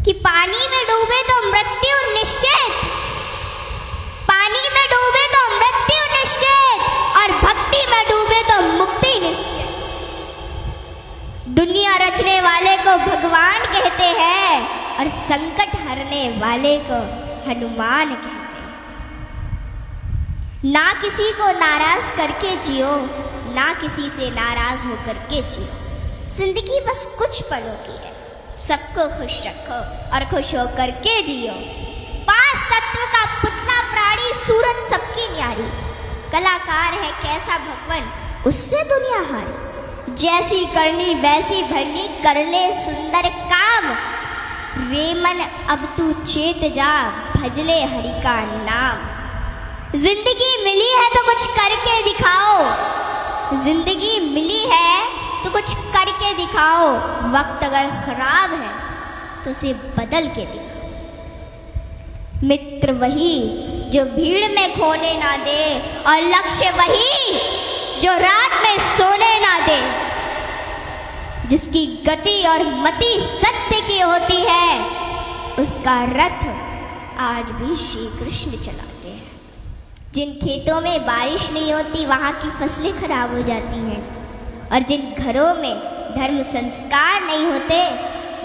कि पानी में डूबे तो मृत्यु निश्चित, पानी में डूबे तो मृत्यु निश्चित, और भक्ति में डूबे तो मुक्ति निश्चित। दुनिया रचने वाले को भगवान कहते हैं और संकट हरने वाले को हनुमान कहते हैं। ना किसी को नाराज करके जियो, ना किसी से नाराज होकर के जियो। जिंदगी बस कुछ पलों की है, सबको खुश रखो और खुश होकर के जियो। 5 तत्व का पुतला प्राणी सूरत सबकी न्यारी, कलाकार है कैसा भगवान उससे दुनिया हारी। जैसी करनी वैसी भरनी कर ले सुंदर काम, रेमन अब तू चेत जा भजले हरि का नाम। जिंदगी मिली है तो कुछ करके दिखाओ, जिंदगी मिली है तो कुछ करके दिखाओ। वक्त अगर खराब है तो उसे बदल के दिखाओ। मित्र वही जो भीड़ में खोने ना दे, और लक्ष्य वही जो रात में सोने ना दे। जिसकी गति और मति सत्य की होती है, उसका रथ आज भी श्री कृष्ण चलाते हैं। जिन खेतों में बारिश नहीं होती वहाँ की फसलें खराब हो जाती हैं, और जिन घरों में धर्म संस्कार नहीं होते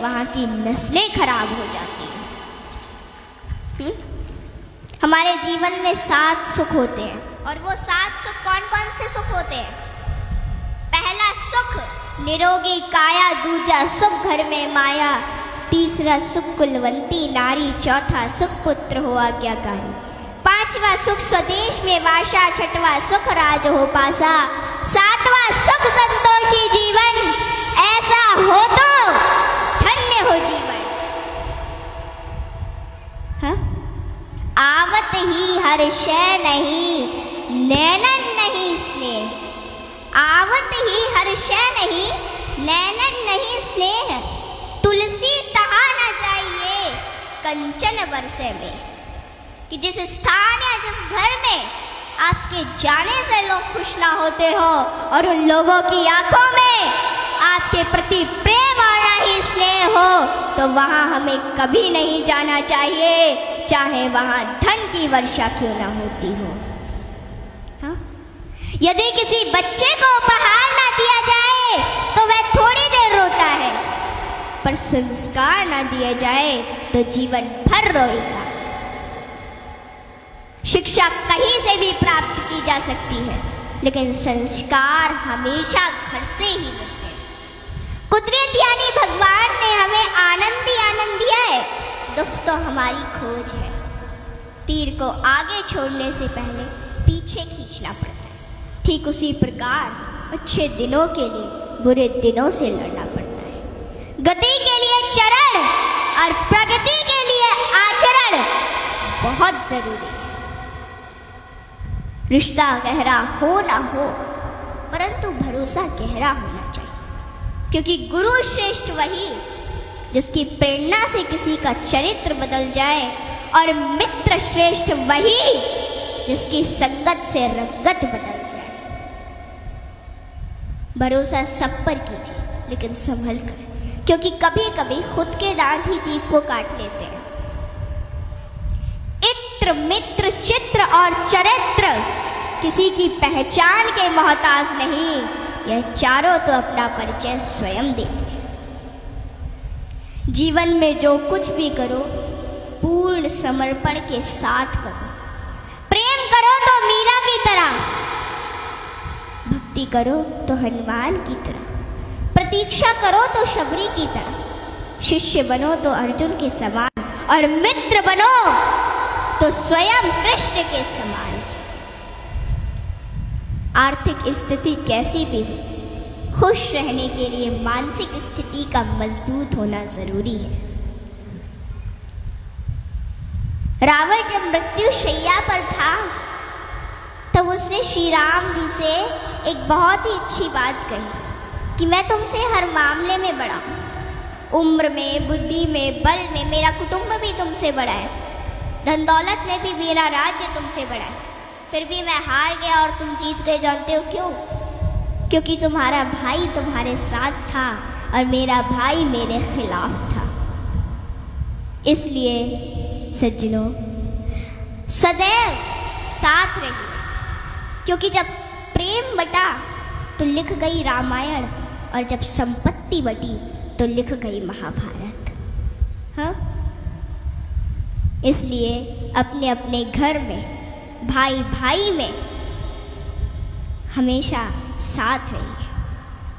वहाँ की नस्लें खराब हो जाती हैं। हमारे जीवन में 7 सुख होते हैं, और वो 7 सुख कौन कौन से सुख होते हैं? पहला सुख निरोगी काया, दूजा सुख घर में माया, तीसरा सुख कुलवंती नारी, चौथा सुख पुत्र हो आज्ञाकारी, 5वां सुख स्वदेश में वासा, 6वां सुख राज हो पासा, 7वां सुख संतोषी जीवन, ऐसा हो तो धन्य हो जीवन। हाँ? आवत ही हर्षै नहीं, नैनन नहीं स्नेह। आवत ही हर्षै नहीं, नैनन नहीं स्नेह। तुलसी तहा न जाइए कंचन बरसे में। कि जिस स्थान या जिस घर में आपके जाने से लोग खुश ना होते हो, और उन लोगों की आंखों में आपके प्रति प्रेम और ना ही स्नेह हो, तो वहाँ हमें कभी नहीं जाना चाहिए, चाहे वहाँ धन की वर्षा क्यों ना होती हो। हाँ? यदि किसी बच्चे को उपहार ना दिया जाए तो वह थोड़ी देर रोता है, पर संस्कार ना दिए जाए तो जीवन भर रोएगा। शिक्षा कहीं से भी प्राप्त की जा सकती है, लेकिन संस्कार हमेशा घर से ही मिलते हैं। कुदरत यानी भगवान ने हमें आनंद ही आनंद दिया है, दुख तो हमारी खोज है। तीर को आगे छोड़ने से पहले पीछे खींचना पड़ता है, ठीक उसी प्रकार अच्छे दिनों के लिए बुरे दिनों से लड़ना पड़ता है। गति के लिए चरण और प्रगति के लिए आचरण बहुत जरूरी है। रिश्ता गहरा हो ना हो, परंतु भरोसा गहरा होना चाहिए, क्योंकि गुरु श्रेष्ठ वही जिसकी प्रेरणा से किसी का चरित्र बदल जाए, और मित्र श्रेष्ठ वही जिसकी संगत से रंगत बदल जाए। भरोसा सब पर कीजिए, लेकिन संभल कर, क्योंकि कभी कभी खुद के दांत ही जीभ को काट लेते हैं। इत्र मित्र चित्र और चरित्र किसी की पहचान के मोहताज नहीं, यह चारों तो अपना परिचय स्वयं देते हैं। जीवन में जो कुछ भी करो पूर्ण समर्पण के साथ करो। प्रेम करो तो मीरा की तरह, भक्ति करो तो हनुमान की तरह, प्रतीक्षा करो तो शबरी की तरह, शिष्य बनो तो अर्जुन के समान, और मित्र बनो तो स्वयं कृष्ण के समान। आर्थिक स्थिति कैसी भी हो, खुश रहने के लिए मानसिक स्थिति का मजबूत होना जरूरी है। रावण जब मृत्यु शैया पर था तब उसने श्री राम जी से एक बहुत ही अच्छी बात कही कि मैं तुमसे हर मामले में बड़ा हूँ, उम्र में, बुद्धि में, बल में मेरा कुटुंब भी तुमसे बड़ा है, धन दौलत में भी मेरा राज्य तुमसे बड़ा है, फिर भी मैं हार गया और तुम जीत गए। जानते हो क्यों? क्योंकि तुम्हारा भाई तुम्हारे साथ था और मेरा भाई मेरे खिलाफ था। इसलिए सज्जनों, सदैव साथ रहिए, क्योंकि जब प्रेम बटा तो लिख गई रामायण, और जब संपत्ति बटी तो लिख गई महाभारत। हाँ, इसलिए अपने अपने घर में, भाई भाई में हमेशा साथ रहिए।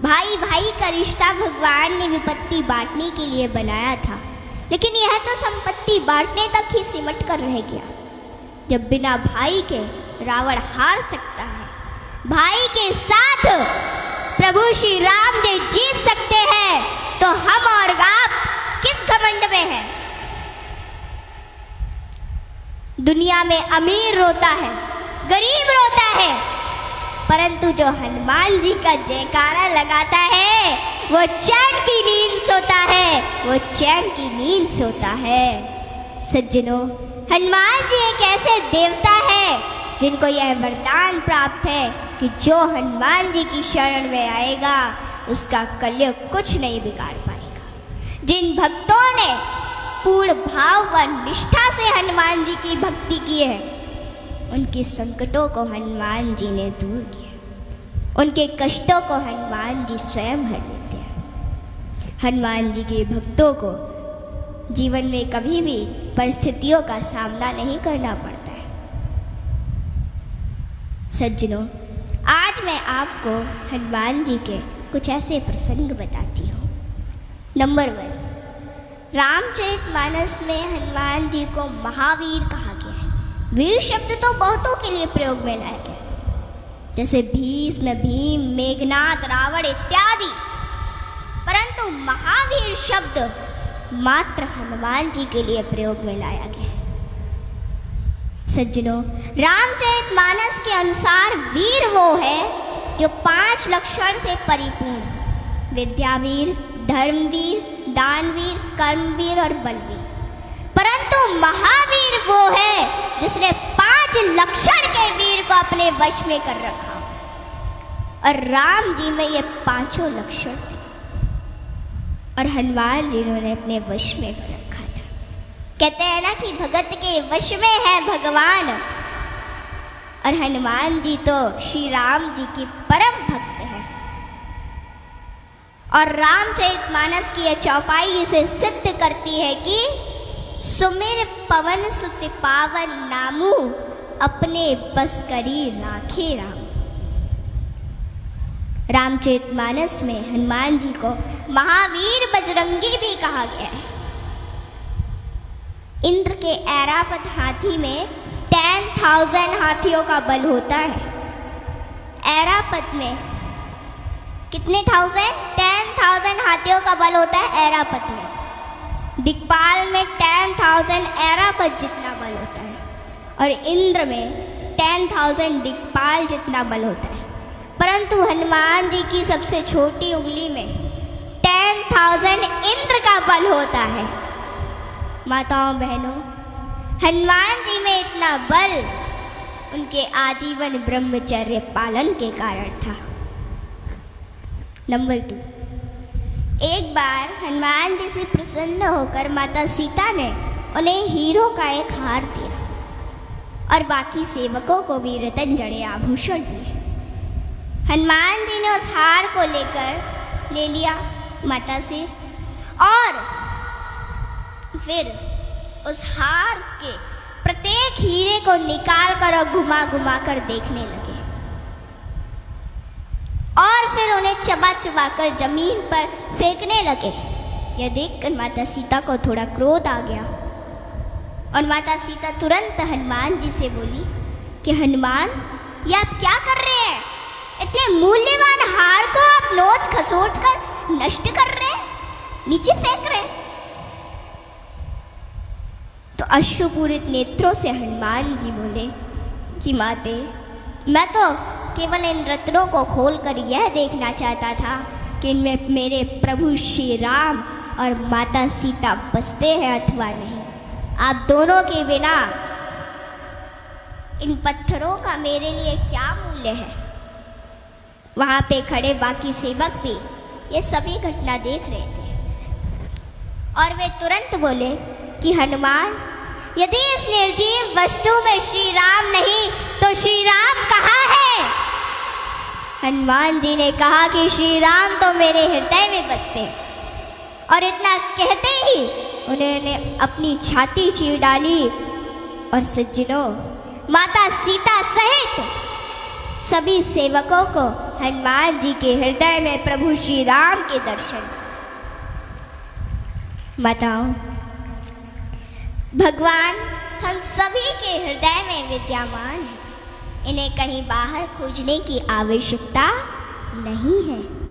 भाई भाई का रिश्ता भगवान ने विपत्ति बांटने के लिए बनाया था, लेकिन यह तो संपत्ति बांटने तक ही सिमट कर रह गया। जब बिना भाई के रावण हार सकता है, भाई के साथ प्रभु श्री राम जी जीत सकते हैं, तो हम और आप किस घमंड में हैं? दुनिया में अमीर रोता है, गरीब रोता है, परंतु जो हनुमान जी का जयकारा लगाता है वो चैन की नींद सोता है, वो चैन की नींद सोता है। सज्जनों, हनुमान जी एक ऐसे देवता है जिनको यह वरदान प्राप्त है कि जो हनुमान जी की शरण में आएगा उसका कलयुग कुछ नहीं बिगाड़ पाएगा। जिन भक्तों ने पूर्ण भाव व निष्ठा से हनुमान जी की भक्ति की है, उनके संकटों को हनुमान जी ने दूर किया, उनके कष्टों को हनुमान जी स्वयं हर लेते हैं। हनुमान जी के भक्तों को जीवन में कभी भी परिस्थितियों का सामना नहीं करना पड़ता है। सज्जनों, आज मैं आपको हनुमान जी के कुछ ऐसे प्रसंग बताती हूँ। नंबर 1, रामचरितमानस में हनुमान जी को महावीर कहा गया है। वीर शब्द तो बहुतों के लिए प्रयोग में लाया गया, जैसे भीष्म, भीम, मेघनाद, रावण इत्यादि, परंतु महावीर शब्द मात्र हनुमान जी के लिए प्रयोग में लाया गया है। सज्जनों, रामचरितमानस के अनुसार वीर वो है जो 5 लक्षण से परिपूर्ण: विद्यावीर, धर्मवीर, दानवीर, कर्मवीर और बलवीर। परंतु महावीर वो है जिसने 5 लक्षण के वीर को अपने वश में कर रखा, और राम जी में ये 5 लक्षण थे और हनुमान जी ने अपने वश में कर रखा था। कहते हैं ना कि भगत के वश में है भगवान, और हनुमान जी तो श्री राम जी की परम भक्त है। और रामचरितमानस की यह चौपाई इसे सिद्ध करती है कि सुमिर पवन सुत पावन नामू, अपने बस करी राखे राम। रामचरितमानस में हनुमान जी को महावीर बजरंगी भी कहा गया है। इंद्र के ऐरावत हाथी में 10,000 हाथियों का बल होता है। ऐरावत में कितने 10,000 हाथियों का बल होता है ऐरावत में। दिक्पाल में 10,000 ऐरावत जितना बल होता है, और इंद्र में 10,000 दिक्पाल जितना बल होता है। परंतु हनुमान जी की सबसे छोटी उंगली में 10,000 इंद्र का बल होता है। माताओं बहनों, हनुमान जी में इतना बल उनके आजीवन ब्रह्मचर्य पालन के कारण था। नंबर 2, एक बार हनुमान जी से प्रसन्न होकर माता सीता ने उन्हें हीरो का एक हार दिया और बाकी सेवकों को भी रतन जड़े आभूषण दिए। हनुमान जी ने उस हार को ले लिया माता से, और फिर उस हार के प्रत्येक हीरे को निकाल कर और घुमा घुमा कर देखने लगे, और फिर उन्हें चबा चबा कर जमीन पर फेंकने लगे। यह देखकर माता सीता को थोड़ा क्रोध आ गया, और माता सीता तुरंत हनुमान जी से बोली कि हनुमान, ये आप क्या कर रहे हैं? इतने मूल्यवान हार को आप नोच खसोट कर नष्ट कर रहे हैं, नीचे फेंक रहे हैं। तो अश्रुपूरित नेत्रों से हनुमान जी बोले कि माते, मैं तो केवल इन रत्नों को खोलकर यह देखना चाहता था कि इनमें मेरे प्रभु श्री राम और माता सीता बसते हैं अथवा नहीं। आप दोनों के बिना इन पत्थरों का मेरे लिए क्या मूल्य है? वहाँ पे खड़े बाकी सेवक भी ये सभी घटना देख रहे थे, और वे तुरंत बोले कि हनुमान, यदि इस निर्जीव वस्तु में श्री राम नहीं तो श्री राम कहाँ है? हनुमान जी ने कहा कि श्री राम तो मेरे हृदय में बसते हैं। और इतना कहते ही उन्होंने अपनी छाती चीर डाली और सज्जनों, माता सीता सहित सभी सेवकों को हनुमान जी के हृदय में प्रभु श्री राम के दर्शन। माताओं, भगवान हम सभी के हृदय में विद्यमान है, इन्हें कहीं बाहर खोजने की आवश्यकता नहीं है।